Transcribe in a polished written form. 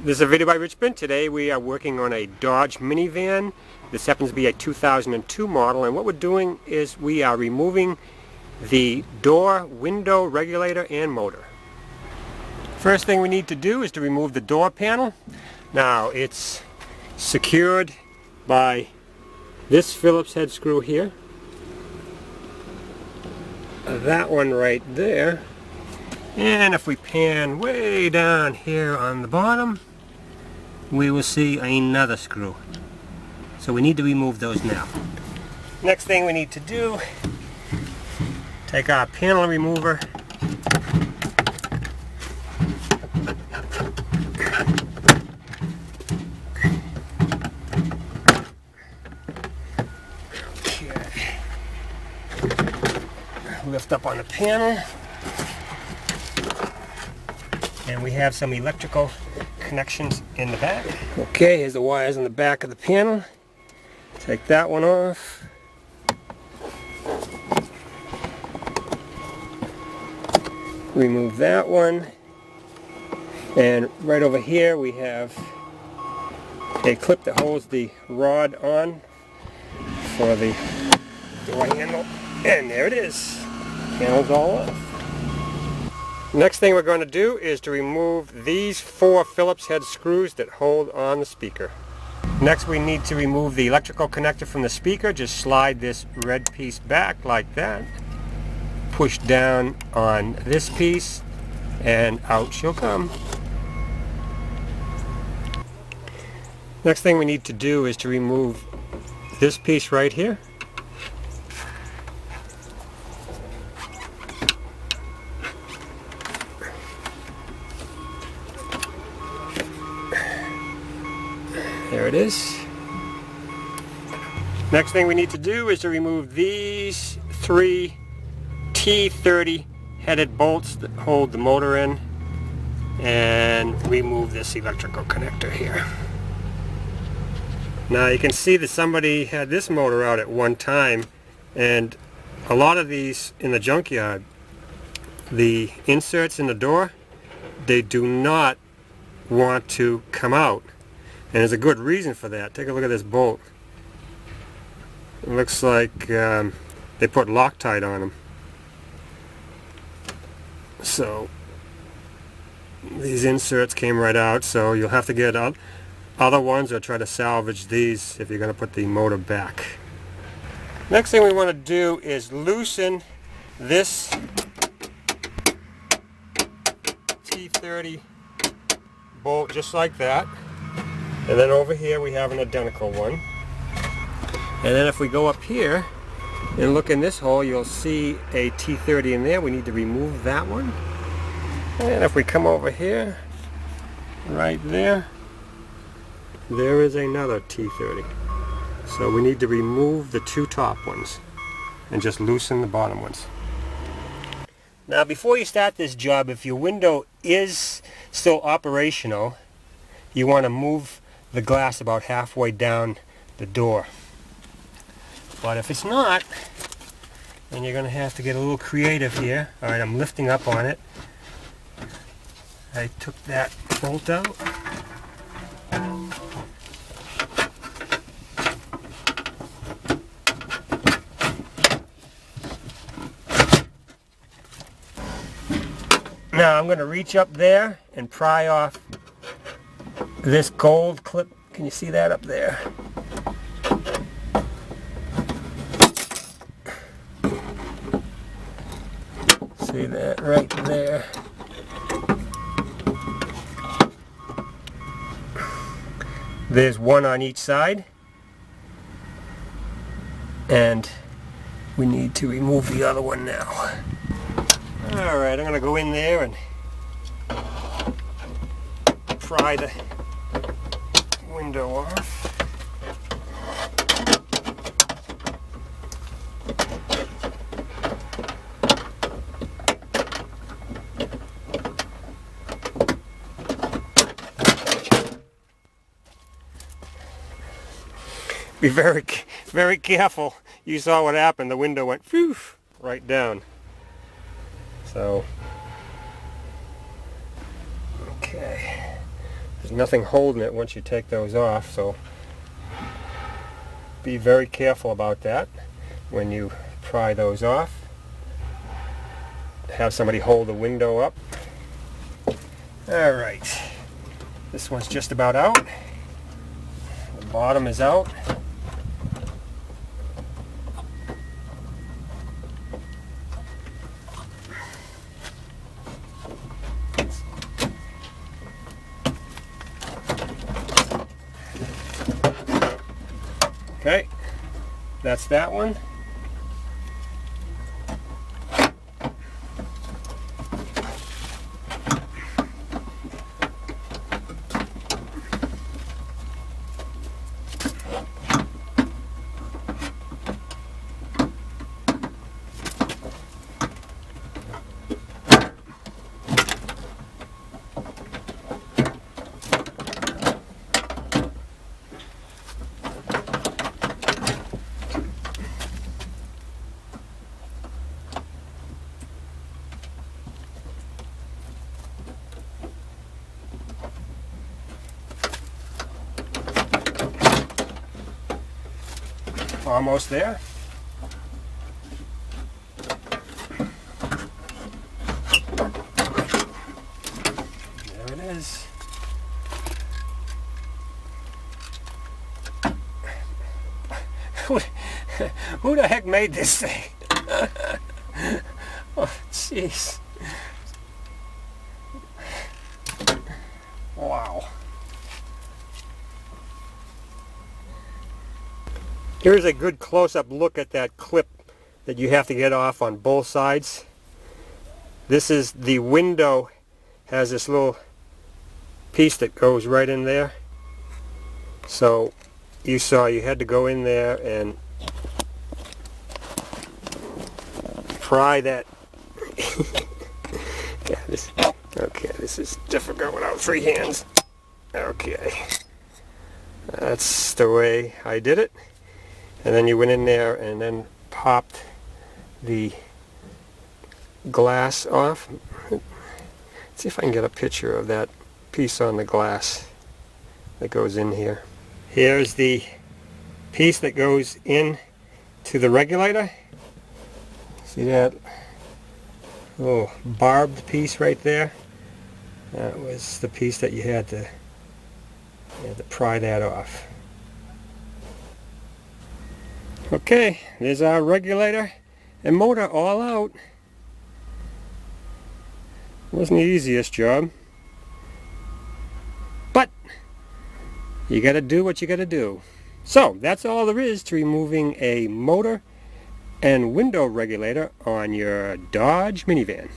This is a video by Richmond. Today we are working on a Dodge minivan. This happens to be a 2002 model, and what we're doing is we are removing the door, window, regulator, and motor. First thing we need to do is to remove the door panel. Now it's secured by this Phillips head screw here, that one right there, and if we pan way down here on the bottom, we will see another screw. So we need to remove those now. Next thing we need to do, take our panel remover, lift up on the panel, and we have some electrical connections in the back. Okay, here's the wires on the back of the panel. Take that one off. Remove that one. And right over here we have a clip that holds the rod on for the door handle. And there it is. Panel's all off. Next thing we're going to do is to remove these 4 Phillips head screws that hold on the speaker. Next we need to remove the electrical connector from the speaker. Just slide this red piece back like that. Push down on this piece and out she'll come. Next thing we need to do is to remove this piece right here. There it is. Next thing we need to do is to remove these 3 T30 headed bolts that hold the motor in, and remove this electrical connector here. Now you can see that somebody had this motor out at one time, and a lot of these in the junkyard, the inserts in the door, they do not want to come out. And there's a good reason for that. Take a look at this bolt. It looks like they put Loctite on them. So these inserts came right out, so you'll have to get other ones or try to salvage these if you're going to put the motor back. Next thing we want to do is loosen this T30 bolt just like that. And then over here we have an identical one. And then if we go up here and look in this hole, you'll see a T30 in there. We need to remove that one. And if we come over here, right there, there is another T30. So we need to remove the 2 top ones and just loosen the bottom ones. Now before you start this job, if your window is still operational, you want to move the glass about halfway down the door. But if it's not, then you're going to have to get a little creative here. Alright, I'm lifting up on it. I took that bolt out. Now I'm going to reach up there and pry off this gold clip. Can you see that up there? See that right there? There's one on each side, and we need to remove the other one now. Alright, I'm going to go in there and pry the window off. Be very careful. You saw what happened. The window went phew, right down. So, okay. There's nothing holding it once you take those off, so be very careful about that when you pry those off. Have somebody hold the window up. Alright, this one's just about out. The bottom is out. Okay, that's that one. Almost there. There it is. Who the heck made this thing? Oh, jeez. Wow. Here's a good close-up look at that clip that you have to get off on both sides. This is the window, has this little piece that goes right in there. So you saw you had to go in there and pry that. Yeah, this is difficult without free hands. Okay, that's the way I did it. And then you went in there and then popped the glass off. Let's see if I can get a picture of that piece on the glass that goes in here. Here's the piece that goes in to the regulator. See that little barbed piece right there? That was the piece that you had to pry that off. Okay, there's our regulator and motor all out. Wasn't the easiest job, but you gotta do what you gotta do. So that's all there is to removing a motor and window regulator on your Dodge minivan.